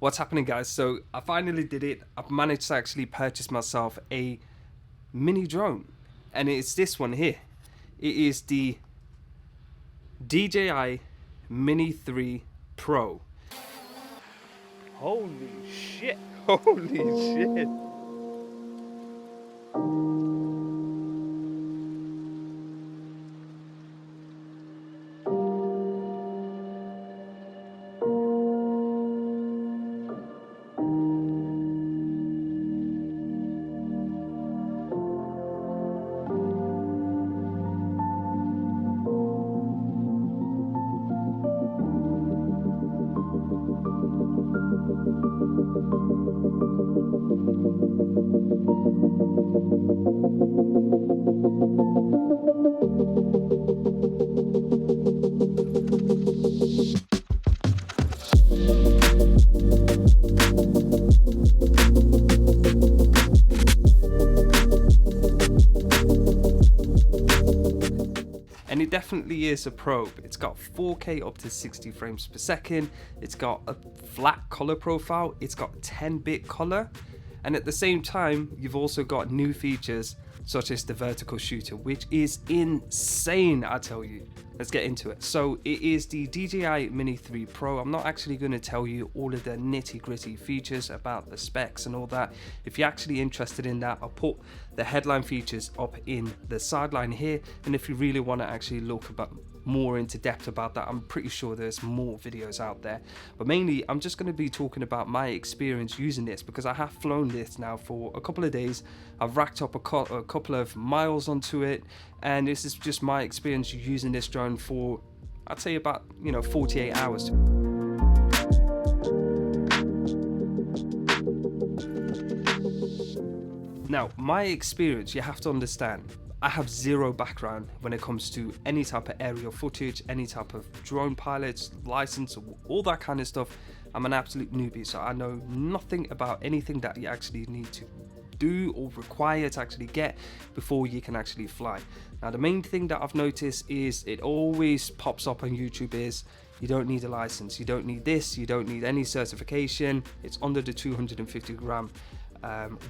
What's happening, guys? So I finally did it. I've managed to actually purchase myself a mini drone, and it's this one here. It is the DJI Mini 3 Pro. Holy shit. Holy shit. And it definitely is a probe. It's got 4K up to 60 frames per second. It's got a flat color profile. It's got 10-bit color. And at the same time, you've also got new features such as the vertical shooter, which is insane, I tell you. Let's get into it. So it is the DJI Mini 3 Pro. I'm not actually going to tell you all of the nitty-gritty features about the specs and all that. If you're actually interested in that, I'll put the headline features up in the sideline here. And if you really want to actually look about more into depth about that, I'm pretty sure there's more videos out there. But mainly, I'm just going to be talking about my experience using this, because I have flown this now for a couple of days. I've racked up a couple of miles onto it, and this is just my experience using this drone for, I'd say, about 48 hours. Now, my experience, you have to understand, I have zero background when it comes to any type of aerial footage, any type of drone pilots, license, all that kind of stuff. I'm an absolute newbie, so I know nothing about anything that you actually need to do or require to actually get before you can actually fly. Now, the main thing that I've noticed is it always pops up on YouTube is you don't need a license, you don't need this, you don't need any certification, it's under the 250 gram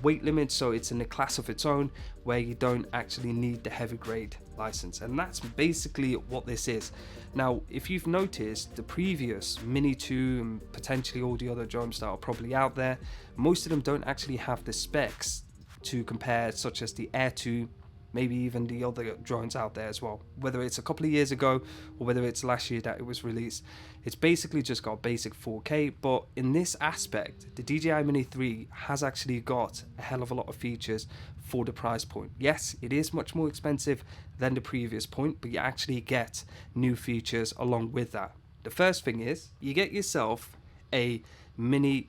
weight limit, so it's in a class of its own where you don't actually need the heavy grade license. And that's basically what this is. Now, if you've noticed, the previous Mini 2 and potentially all the other drones that are probably out there, most of them don't actually have the specs to compare, such as the Air 2, maybe even the other drones out there as well, whether it's a couple of years ago or whether it's last year that it was released. It's basically just got basic 4K, but in this aspect, the DJI Mini 3 has actually got a hell of a lot of features for the price point. Yes, it is much more expensive than the previous point, but you actually get new features along with that. The first thing is you get yourself a mini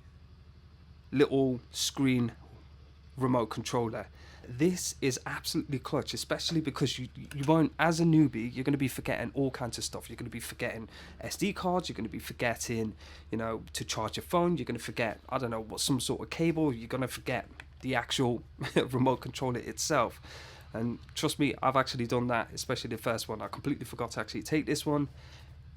little screen remote controller. This is absolutely clutch, especially because you won't, as a newbie, you're going to be forgetting all kinds of stuff. You're going to be forgetting SD cards, you're going to be forgetting, to charge your phone, you're going to forget, I don't know, some sort of cable, you're going to forget the actual remote controller itself. And trust me, I've actually done that, especially the first one. I completely forgot to actually take this one.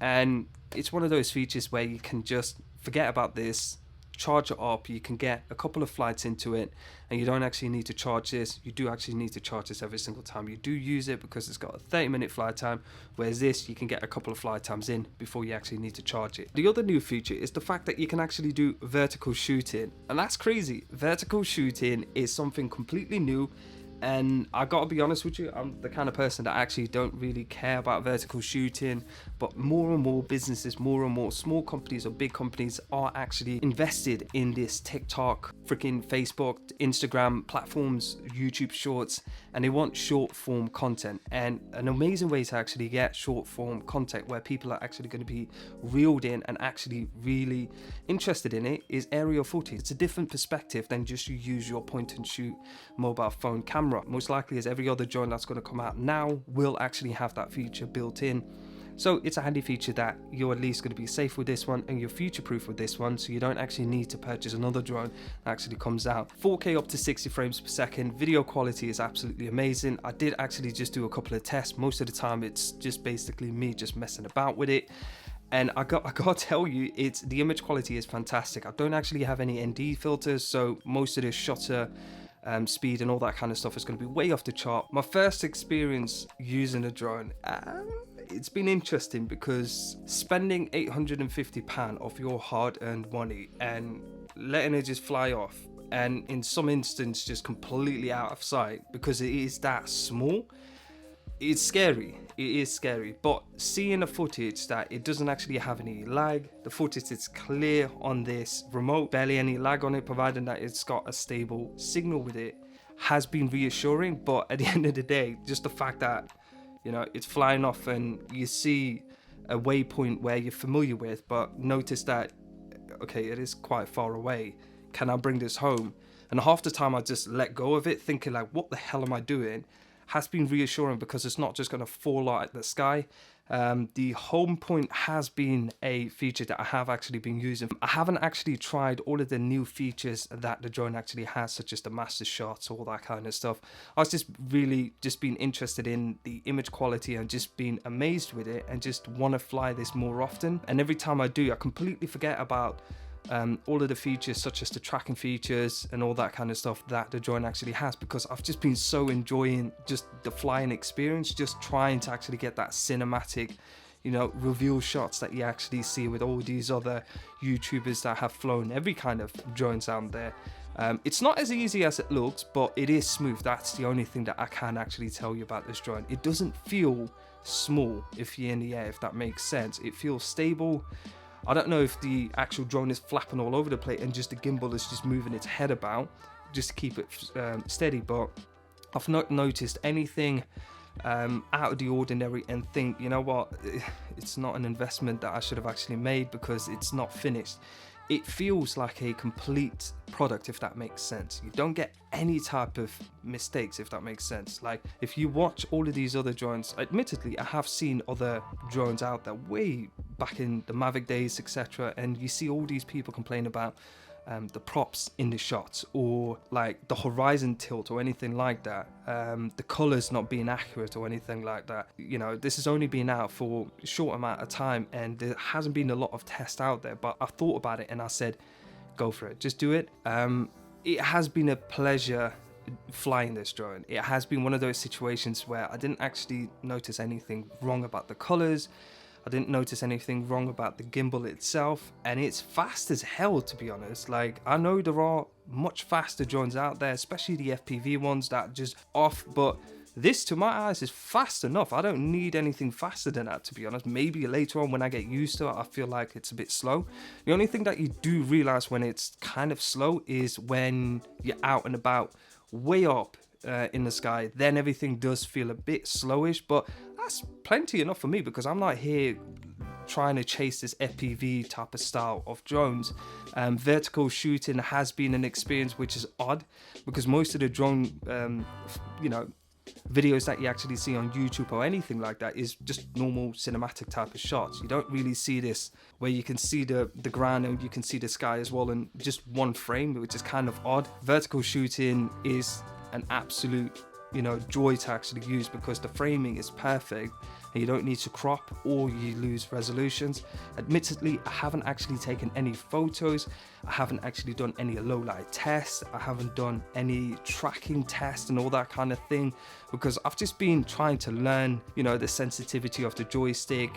And it's one of those features where you can just forget about this, charge it up, you can get a couple of flights into it, and you don't actually need to charge this. You do actually need to charge this every single time you do use it, because it's got a 30-minute flight time, whereas this, you can get a couple of flight times in before you actually need to charge it. The other new feature is the fact that you can actually do vertical shooting, and that's crazy. Vertical shooting is something completely new. And I gotta be honest with you, I'm the kind of person that actually don't really care about vertical shooting, but more and more businesses, more and more small companies or big companies are actually invested in this TikTok, freaking Facebook, Instagram platforms, YouTube shorts, and they want short form content. And an amazing way to actually get short form content where people are actually going to be reeled in and actually really interested in it is aerial footage. It's a different perspective than just you use your point and shoot mobile phone camera. Most likely, as every other drone that's going to come out now will actually have that feature built in. So it's a handy feature that you're at least going to be safe with this one, and you're future proof with this one, so you don't actually need to purchase another drone that actually comes out. 4K up to 60 frames per second, video quality is absolutely amazing. I did actually just do a couple of tests. Most of the time it's just basically me just messing about with it. And I gotta tell you, the image quality is fantastic. I don't actually have any ND filters, so most of the shutter speed and all that kind of stuff is going to be way off the chart. My first experience using a drone, it's been interesting because spending £850 of your hard-earned money and letting it just fly off, and in some instance just completely out of sight because it is that small, it's scary. It is scary. But seeing the footage that it doesn't actually have any lag, the footage is clear on this remote, barely any lag on it, providing that it's got a stable signal with it, has been reassuring. But at the end of the day, just the fact that, you know, it's flying off and you see a waypoint where you're familiar with, but notice that, okay, it is quite far away. Can I bring this home? And half the time I just let go of it, thinking like, what the hell am I doing? Has been reassuring because it's not just going to fall out of the sky. The home point has been a feature that I have actually been using. I haven't actually tried all of the new features that the drone actually has, such as the master shots, all that kind of stuff. I was just really been interested in the image quality and just been amazed with it and just want to fly this more often. And every time I do, I completely forget about all of the features, such as the tracking features and all that kind of stuff that the drone actually has, because I've just been so enjoying just the flying experience, just trying to actually get that cinematic, you know, reveal shots that you actually see with all these other YouTubers that have flown every kind of drones out there. It's not as easy as it looks, but it is smooth. That's the only thing that I can actually tell you about this drone. It doesn't feel small if you're in the air, if that makes sense. It feels stable. I don't know if the actual drone is flapping all over the place and just the gimbal is just moving its head about just to keep it steady, but I've not noticed anything out of the ordinary and think, you know what, it's not an investment that I should have actually made because it's not finished. It feels like a complete product, if that makes sense. You don't get any type of mistakes, if that makes sense. Like, if you watch all of these other drones, admittedly, I have seen other drones out there way back in the Mavic days, etc. And you see all these people complain about the props in the shots, or like the horizon tilt or anything like that, the colors not being accurate or anything like that. You know, this has only been out for a short amount of time and there hasn't been a lot of tests out there, but I thought about it and I said, go for it, just do it. It has been a pleasure flying this drone. It has been one of those situations where I didn't actually notice anything wrong about the colors. I didn't notice anything wrong about the gimbal itself, and it's fast as hell, to be honest. Like, I know there are much faster drones out there, especially the FPV ones that are just off, but this, to my eyes, is fast enough. I don't need anything faster than that, to be honest. Maybe later on when I get used to it, I feel like it's a bit slow. The only thing that you do realize when it's kind of slow is when you're out and about way up in the sky, then everything does feel a bit slowish, but that's plenty enough for me because I'm not here trying to chase this FPV type of style of drones. Vertical shooting has been an experience which is odd because most of the drone you know, videos that you actually see on YouTube or anything like that is just normal cinematic type of shots. You don't really see this where you can see the ground and you can see the sky as well in just one frame, which is kind of odd. Vertical shooting is an absolute, you know, joy to actually use because the framing is perfect and you don't need to crop or you lose resolutions. Admittedly, I haven't actually taken any photos. I haven't actually done any low light tests. I haven't done any tracking tests and all that kind of thing because I've just been trying to learn, you know, the sensitivity of the joystick.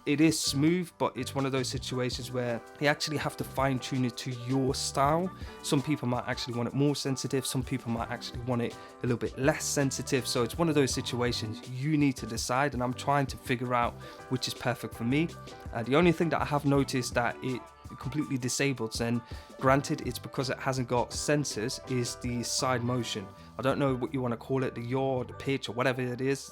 It is smooth, but it's one of those situations where you actually have to fine tune it to your style. Some people might actually want it more sensitive. Some people might actually want it a little bit less sensitive. So it's one of those situations you need to decide, and I'm trying to figure out which is perfect for me. The only thing that I have noticed that it completely disabled, and granted it's because it hasn't got sensors, is the side motion. I don't know what you want to call it, the yaw, the pitch, or whatever it is.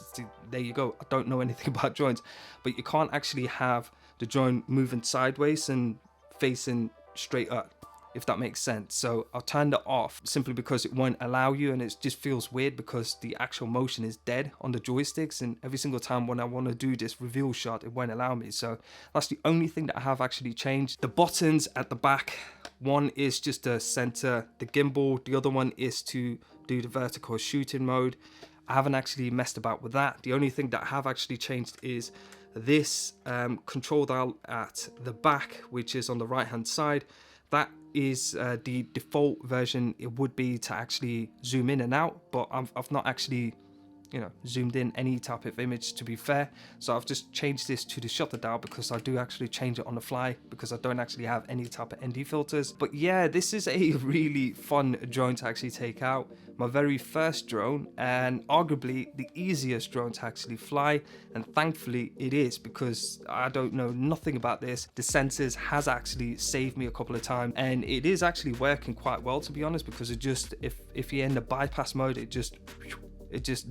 There you go. I don't know anything about drones, but you can't actually have the drone moving sideways and facing straight up, if that makes sense. So I've turned it off simply because it won't allow you, and it just feels weird because the actual motion is dead on the joysticks, and every single time when I want to do this reveal shot, it won't allow me. So that's the only thing that I have actually changed. The buttons at the back, one is just to center the gimbal, the other one is to do the vertical shooting mode. I haven't actually messed about with that. The only thing that I have actually changed is this control dial at the back, which is on the right hand side, that is the default version. It would be to actually zoom in and out, but I've not actually, you know, zoomed in any type of image, to be fair. So I've just changed this to the shutter dial because I do actually change it on the fly because I don't actually have any type of ND filters. But yeah, this is a really fun drone to actually take out. My very first drone, and arguably the easiest drone to actually fly, and thankfully it is, because I don't know nothing about this. The sensors has actually saved me a couple of times, and it is actually working quite well, to be honest, because it just, if you're in the bypass mode, it just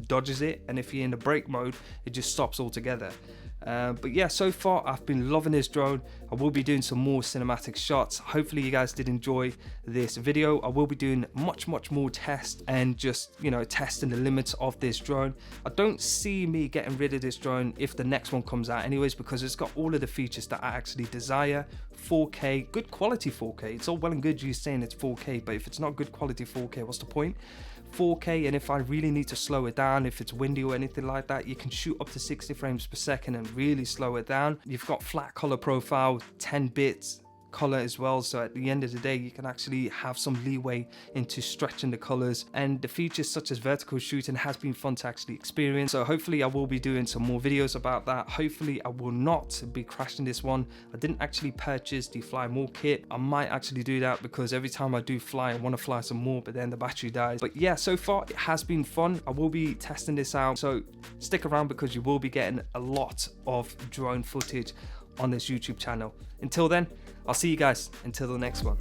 dodges it, and if you're in the brake mode, it just stops altogether. But yeah, so far I've been loving this drone. I will be doing some more cinematic shots. Hopefully you guys did enjoy this video. I will be doing much more tests and just, you know, testing the limits of this drone. I don't see me getting rid of this drone if the next one comes out anyways, because it's got all of the features that I actually desire. 4K, good quality 4K. It's all well and good you saying it's 4K, but if it's not good quality 4K, what's the point? 4K, and if I really need to slow it down, if it's windy or anything like that, you can shoot up to 60 frames per second and really slow it down. You've got flat color profile, 10 bits color as well, so at the end of the day you can actually have some leeway into stretching the colors, and the features such as vertical shooting has been fun to actually experience. So hopefully I will be doing some more videos about that. Hopefully I will not be crashing this one. I didn't actually purchase the fly more kit. I might actually do that because every time I do fly I want to fly some more, but then the battery dies. But yeah, so far it has been fun. I will be testing this out, so stick around because you will be getting a lot of drone footage on this YouTube channel. Until then, I'll see you guys until the next one.